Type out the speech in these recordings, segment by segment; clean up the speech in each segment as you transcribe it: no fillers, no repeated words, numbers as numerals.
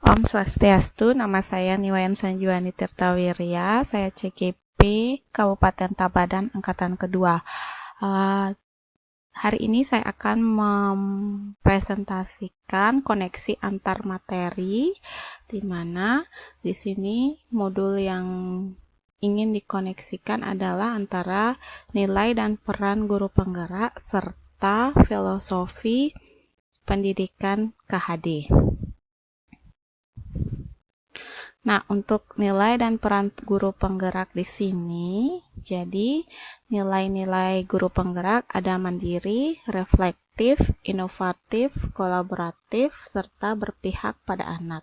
Om Swastiastu, nama saya Niwayan Sanjuani Tirtawirya, saya CGP Kabupaten Tabanan Angkatan Kedua. Hari ini saya akan mempresentasikan koneksi antar materi, di mana di sini modul yang ingin dikoneksikan adalah antara nilai dan peran guru penggerak serta filosofi pendidikan KHD. Nah, untuk nilai dan peran guru penggerak di sini, jadi nilai-nilai guru penggerak ada mandiri, reflektif, inovatif, kolaboratif, serta berpihak pada anak.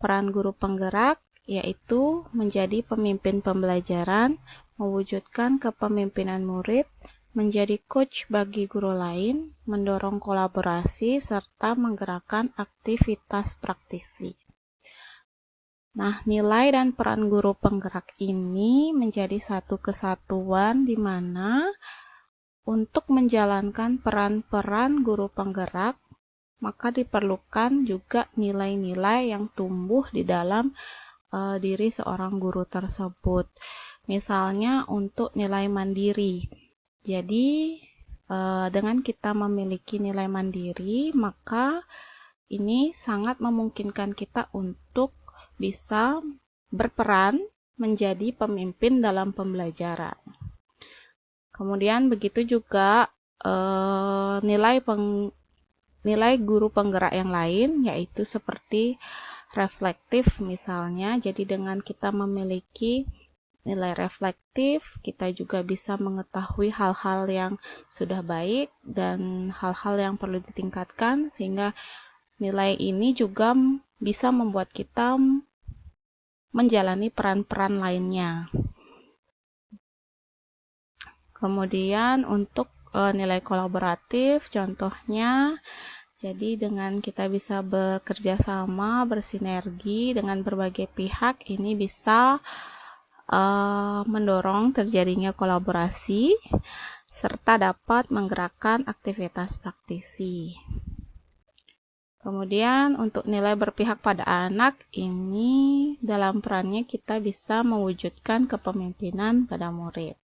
Peran guru penggerak yaitu menjadi pemimpin pembelajaran, mewujudkan kepemimpinan murid, menjadi coach bagi guru lain, mendorong kolaborasi, serta menggerakkan aktivitas praktisi. Nah, nilai dan peran guru penggerak ini menjadi satu kesatuan di mana untuk menjalankan peran-peran guru penggerak, maka diperlukan juga nilai-nilai yang tumbuh di dalam diri seorang guru tersebut. Misalnya untuk nilai mandiri. Jadi, dengan kita memiliki nilai mandiri, maka ini sangat memungkinkan kita untuk bisa berperan menjadi pemimpin dalam pembelajaran. Kemudian begitu juga nilai guru penggerak yang lain, yaitu seperti reflektif misalnya. Jadi dengan kita memiliki nilai reflektif, kita juga bisa mengetahui hal-hal yang sudah baik dan hal-hal yang perlu ditingkatkan, sehingga nilai ini juga bisa membuat kita menjalani peran-peran lainnya. Kemudian untuk nilai kolaboratif, contohnya, jadi dengan kita bisa bekerja sama, bersinergi dengan berbagai pihak, ini bisa mendorong terjadinya kolaborasi, serta dapat menggerakkan aktivitas praktisi. Kemudian untuk nilai berpihak pada anak, ini dalam perannya kita bisa mewujudkan kepemimpinan pada murid.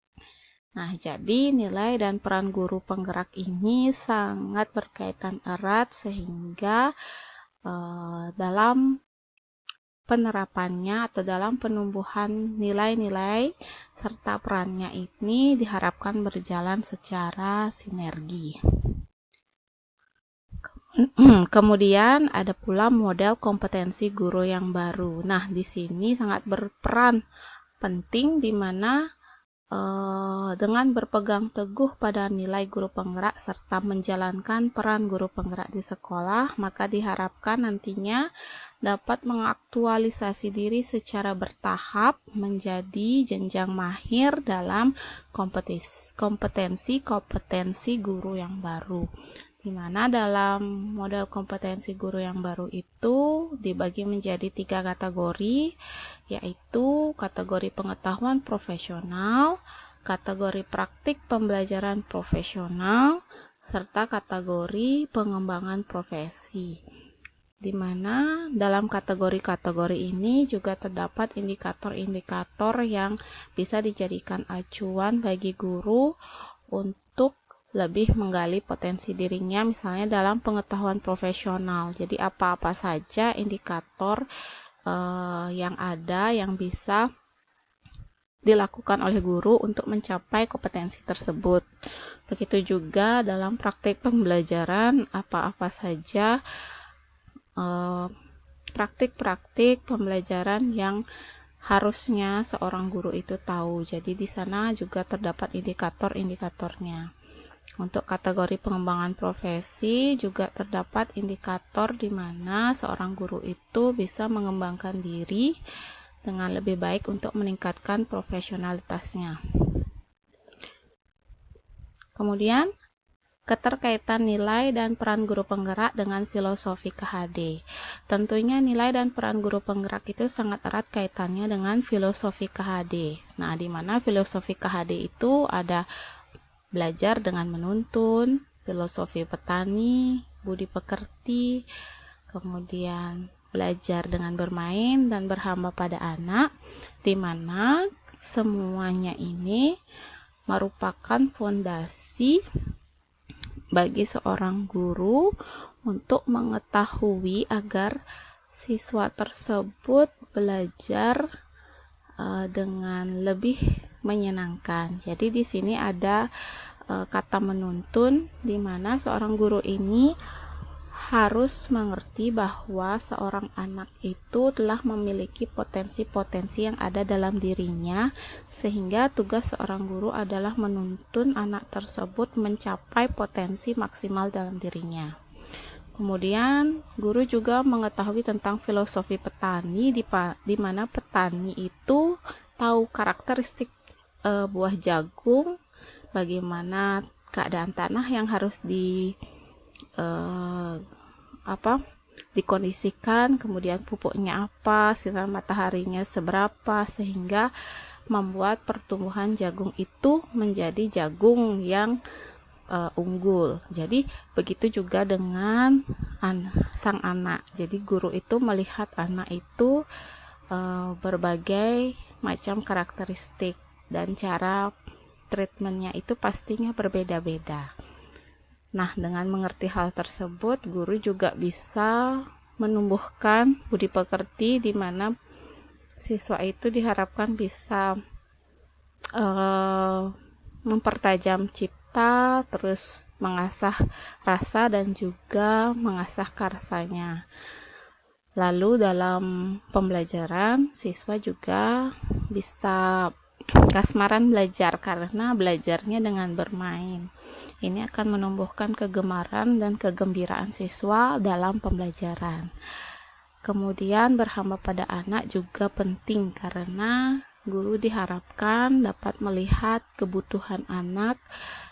Nah, jadi nilai dan peran guru penggerak ini sangat berkaitan erat sehingga dalam penerapannya atau dalam penumbuhan nilai-nilai serta perannya ini diharapkan berjalan secara sinergi. Kemudian ada pula model kompetensi guru yang baru. Nah, di sini sangat berperan penting di mana dengan berpegang teguh pada nilai guru penggerak serta menjalankan peran guru penggerak di sekolah, maka diharapkan nantinya dapat mengaktualisasi diri secara bertahap menjadi jenjang mahir dalam kompetensi guru yang baru. Di mana dalam model kompetensi guru yang baru itu dibagi menjadi 3 kategori, yaitu kategori pengetahuan profesional, kategori praktik pembelajaran profesional, serta kategori pengembangan profesi. Di mana dalam kategori-kategori ini juga terdapat indikator-indikator yang bisa dijadikan acuan bagi guru untuk lebih menggali potensi dirinya, misalnya dalam pengetahuan profesional. Jadi apa-apa saja indikator yang ada yang bisa dilakukan oleh guru untuk mencapai kompetensi tersebut. Begitu juga dalam praktik pembelajaran, apa-apa saja praktik-praktik pembelajaran yang harusnya seorang guru itu tahu. Jadi di sana juga terdapat indikator-indikatornya. Untuk kategori pengembangan profesi juga terdapat indikator di mana seorang guru itu bisa mengembangkan diri dengan lebih baik untuk meningkatkan profesionalitasnya. Kemudian, keterkaitan nilai dan peran guru penggerak dengan filosofi KHD. Tentunya nilai dan peran guru penggerak itu sangat erat kaitannya dengan filosofi KHD. Nah, di mana filosofi KHD itu ada belajar dengan menuntun, filosofi petani, budi pekerti, kemudian belajar dengan bermain dan berhamba pada anak, di mana semuanya ini merupakan fondasi bagi seorang guru untuk mengetahui agar siswa tersebut belajar dengan lebih menyenangkan. Jadi di sini ada kata menuntun, di mana seorang guru ini harus mengerti bahwa seorang anak itu telah memiliki potensi-potensi yang ada dalam dirinya, sehingga tugas seorang guru adalah menuntun anak tersebut mencapai potensi maksimal dalam dirinya. Kemudian, guru juga mengetahui tentang filosofi petani, di mana petani itu tahu karakteristik buah jagung, bagaimana keadaan tanah yang harus dikondisikan, kemudian pupuknya apa, sinar mataharinya seberapa, sehingga membuat pertumbuhan jagung itu menjadi jagung yang unggul. Jadi begitu juga dengan sang anak. Jadi guru itu melihat anak itu berbagai macam karakteristik, dan cara treatmentnya itu pastinya berbeda-beda. Nah, dengan mengerti hal tersebut, guru juga bisa menumbuhkan budi pekerti, di mana siswa itu diharapkan bisa mempertajam cipta, terus mengasah rasa dan juga mengasah karsanya. Lalu dalam pembelajaran, siswa juga bisa kasmaran belajar karena belajarnya dengan bermain. Ini akan menumbuhkan kegemaran dan kegembiraan siswa dalam pembelajaran. Kemudian berhamba pada anak juga penting karena guru diharapkan dapat melihat kebutuhan anak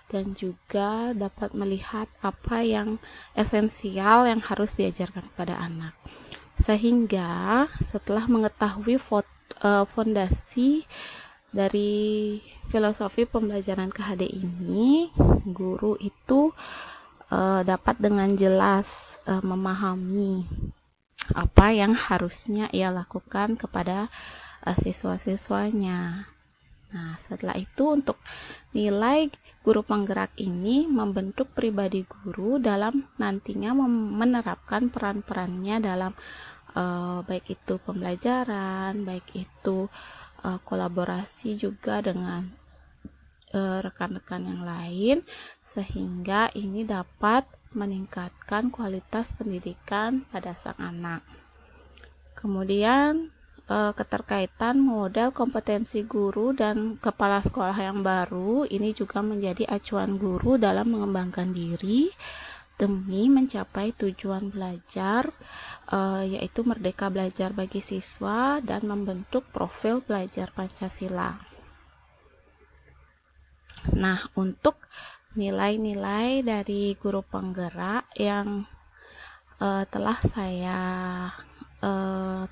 dan juga dapat melihat apa yang esensial yang harus diajarkan kepada anak. Sehingga setelah mengetahui fondasi dari filosofi pembelajaran KHD ini, guru itu dapat dengan jelas memahami apa yang harusnya ia lakukan kepada siswa-siswanya. Nah, setelah itu untuk nilai guru penggerak ini membentuk pribadi guru dalam nantinya menerapkan peran-perannya dalam baik itu pembelajaran, baik itu kolaborasi juga dengan rekan-rekan yang lain, sehingga ini dapat meningkatkan kualitas pendidikan pada sang anak. Kemudian keterkaitan model kompetensi guru dan kepala sekolah yang baru ini juga menjadi acuan guru dalam mengembangkan diri demi mencapai tujuan belajar, yaitu merdeka belajar bagi siswa dan membentuk profil pelajar Pancasila. Nah, untuk nilai-nilai dari guru penggerak yang telah saya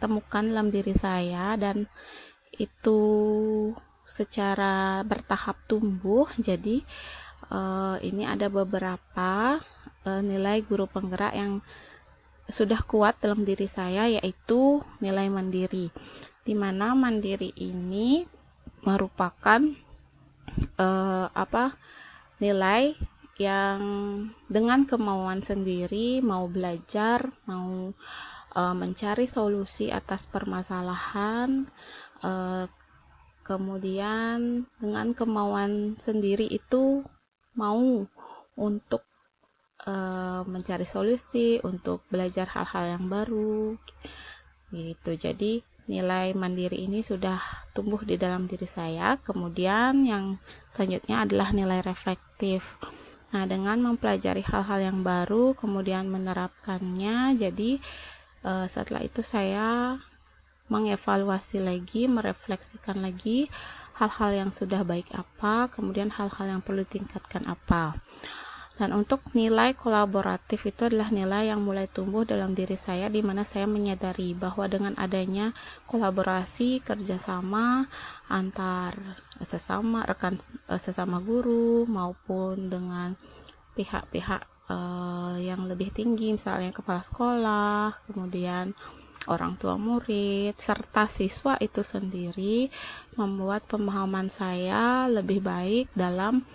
temukan dalam diri saya, dan itu secara bertahap tumbuh. Jadi ini ada beberapa nilai guru penggerak yang sudah kuat dalam diri saya, yaitu nilai mandiri, di mana mandiri ini merupakan nilai yang dengan kemauan sendiri mau belajar, mau mencari solusi atas permasalahan, kemudian dengan kemauan sendiri itu mau untuk mencari solusi, untuk belajar hal-hal yang baru gitu. Jadi nilai mandiri ini sudah tumbuh di dalam diri saya. Kemudian yang selanjutnya adalah nilai reflektif. Nah, dengan mempelajari hal-hal yang baru kemudian menerapkannya, jadi setelah itu saya mengevaluasi lagi, merefleksikan lagi hal-hal yang sudah baik apa, kemudian hal-hal yang perlu ditingkatkan apa. Dan untuk nilai kolaboratif itu adalah nilai yang mulai tumbuh dalam diri saya, di mana saya menyadari bahwa dengan adanya kolaborasi, kerjasama antar sesama guru maupun dengan pihak-pihak yang lebih tinggi, misalnya kepala sekolah, kemudian orang tua murid, serta siswa itu sendiri membuat pemahaman saya lebih baik dalam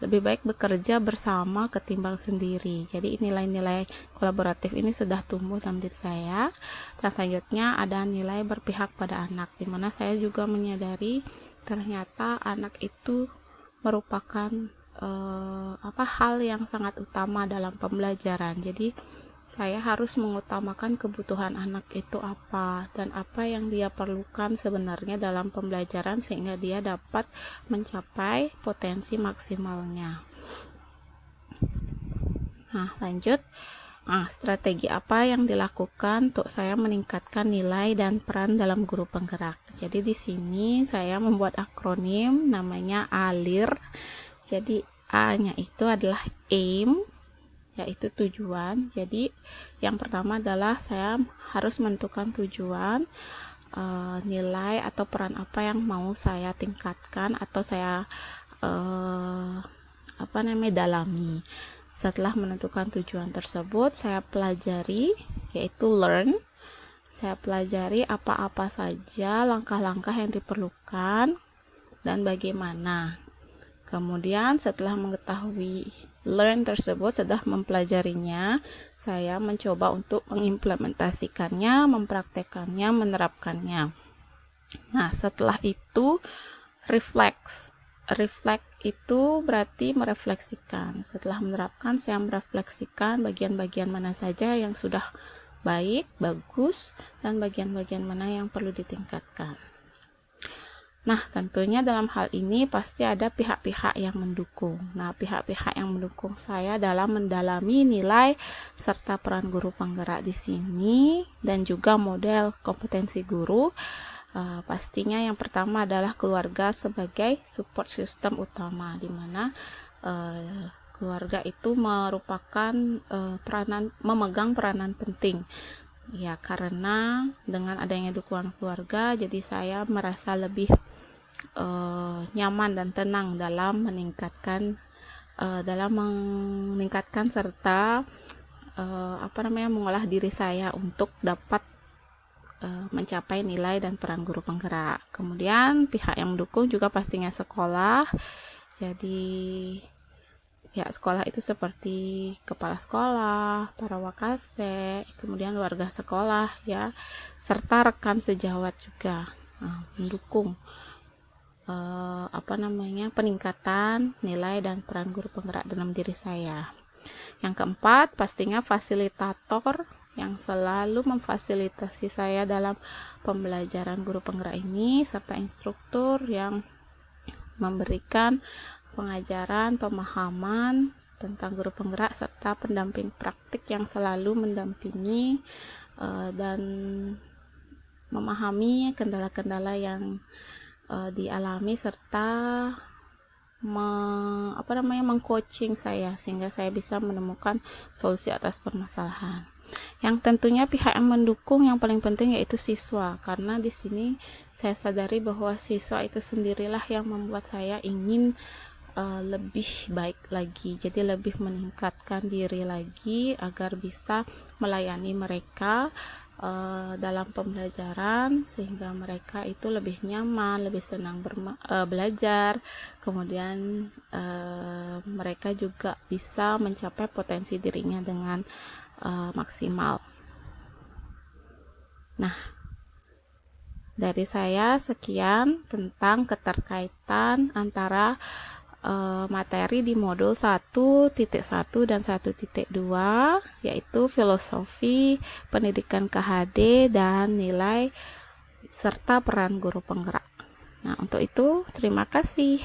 lebih baik bekerja bersama ketimbang sendiri. Jadi nilai-nilai kolaboratif ini sudah tumbuh dalam diri saya. Dan selanjutnya ada nilai berpihak pada anak, di mana saya juga menyadari ternyata anak itu merupakan hal yang sangat utama dalam pembelajaran. Jadi saya harus mengutamakan kebutuhan anak itu apa dan apa yang dia perlukan sebenarnya dalam pembelajaran sehingga dia dapat mencapai potensi maksimalnya. Nah, lanjut. Strategi apa yang dilakukan untuk saya meningkatkan nilai dan peran dalam guru penggerak? Jadi di sini saya membuat akronim namanya ALIR. Jadi A-nya itu adalah aim, yaitu tujuan. Jadi yang pertama adalah saya harus menentukan tujuan, nilai atau peran apa yang mau saya tingkatkan atau saya dalami. Setelah menentukan tujuan tersebut, saya pelajari, yaitu learn. Saya pelajari apa-apa saja langkah-langkah yang diperlukan dan bagaimana. Kemudian setelah mengetahui learn tersebut, setelah mempelajarinya, saya mencoba untuk mengimplementasikannya, mempraktekannya, menerapkannya. Nah, setelah itu reflect itu berarti merefleksikan. Setelah menerapkan, saya merefleksikan bagian-bagian mana saja yang sudah baik, bagus, dan bagian-bagian mana yang perlu ditingkatkan. Nah, tentunya dalam hal ini pasti ada pihak-pihak yang mendukung. Nah, pihak-pihak yang mendukung saya dalam mendalami nilai serta peran guru penggerak di sini dan juga model kompetensi guru. Pastinya yang pertama adalah keluarga sebagai support system utama, di mana keluarga itu merupakan memegang peranan penting. Ya, karena dengan adanya dukungan keluarga, jadi saya merasa lebih nyaman dan tenang dalam meningkatkan serta mengolah diri saya untuk dapat mencapai nilai dan peran guru penggerak. Kemudian pihak yang mendukung juga pastinya sekolah. Jadi ya, sekolah itu seperti kepala sekolah, para wakase, kemudian warga sekolah ya, serta rekan sejawat juga mendukung peningkatan nilai dan peran guru penggerak dalam diri saya. Yang keempat, pastinya fasilitator yang selalu memfasilitasi saya dalam pembelajaran guru penggerak ini, serta instruktur yang memberikan pengajaran, pemahaman tentang guru penggerak, serta pendamping praktik yang selalu mendampingi dan memahami kendala-kendala yang dialami serta mengcoaching saya sehingga saya bisa menemukan solusi atas permasalahan. Yang tentunya pihak yang mendukung yang paling penting yaitu siswa, karena di sini saya sadari bahwa siswa itu sendirilah yang membuat saya ingin lebih baik lagi, jadi lebih meningkatkan diri lagi agar bisa melayani mereka dalam pembelajaran sehingga mereka itu lebih nyaman, lebih senang belajar, kemudian mereka juga bisa mencapai potensi dirinya dengan maksimal. Nah, dari saya sekian tentang keterkaitan antara materi di modul 1.1 dan 1.2, yaitu filosofi pendidikan KHD dan nilai serta peran guru penggerak. Nah, untuk itu terima kasih.